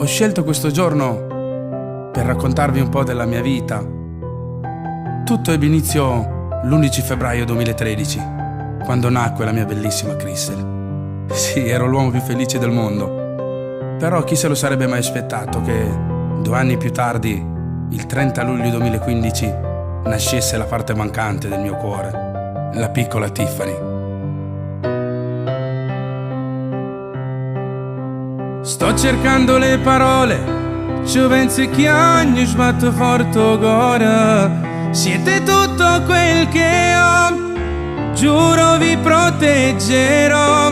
Ho scelto questo giorno per raccontarvi un po' della mia vita. Tutto ebbe inizio l'11 febbraio 2013, quando nacque la mia bellissima Crystal. Sì, ero l'uomo più felice del mondo. Però chi se lo sarebbe mai aspettato che 2 anni più tardi, il 30 luglio 2015, nascesse la parte mancante del mio cuore, la piccola Tiffany. Sto cercando le parole, ci penso che ogni sbatto forte cuore. Siete tutto quel che ho, giuro vi proteggerò.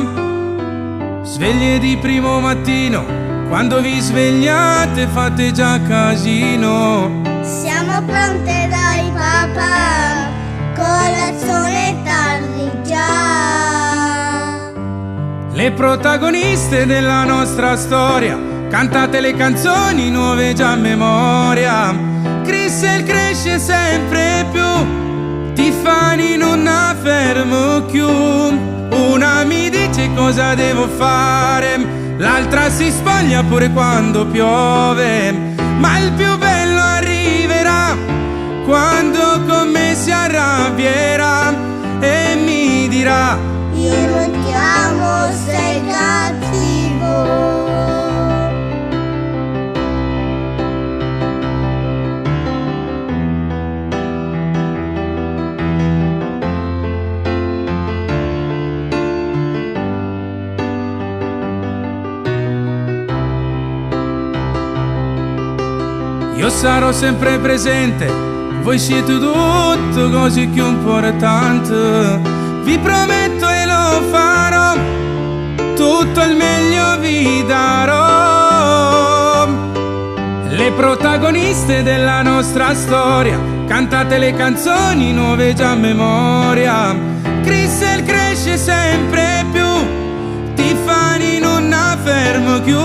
Sveglie di primo mattino, quando vi svegliate fate già casino. Siamo pronte dai papà, colazione tardi già. Le protagoniste della nostra storia, cantate le canzoni nuove già a memoria. Crystal cresce sempre più, Tiffany non la fermo più. Una mi dice cosa devo fare, l'altra si spoglia pure quando piove. Ma il più bello arriverà, quando con me si arrabbierà e mi dirà: io non ti amo, sei cattivo. Io sarò sempre presente, voi siete tutto così più importante. Vi prometto e lo farò, tutto il meglio vi darò. Le protagoniste della nostra storia, cantate le canzoni nuove già a memoria. Crystal cresce sempre più, Tiffany non la fermo più.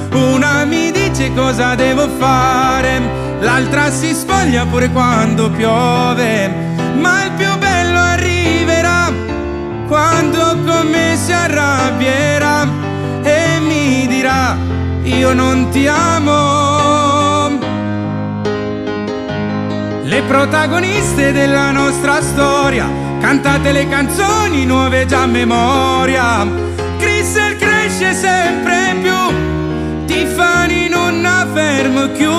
Una mi dice cosa devo fare, l'altra si spoglia pure quando piove. Ma il più bello arriverà, quando con me si arrabbierà e mi dirà: io non ti amo. Le protagoniste della nostra storia, cantate le canzoni nuove già a memoria. Crystal cresce sempre più, Tiffany non la fermo più.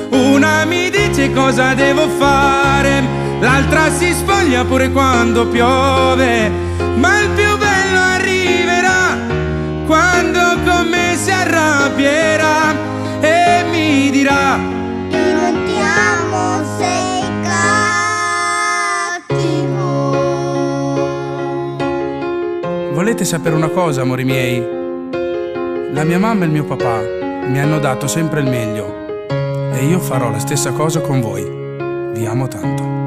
Una mi dice cosa devo fare, l'altra si spoglia pure quando piove. Ma il più bello arriverà, quando con me si arrabbierà e mi dirà: io non ti amo, sei cattivo. Volete sapere una cosa, amori miei? La mia mamma e il mio papà mi hanno dato sempre il meglio e io farò la stessa cosa con voi. Vi amo tanto.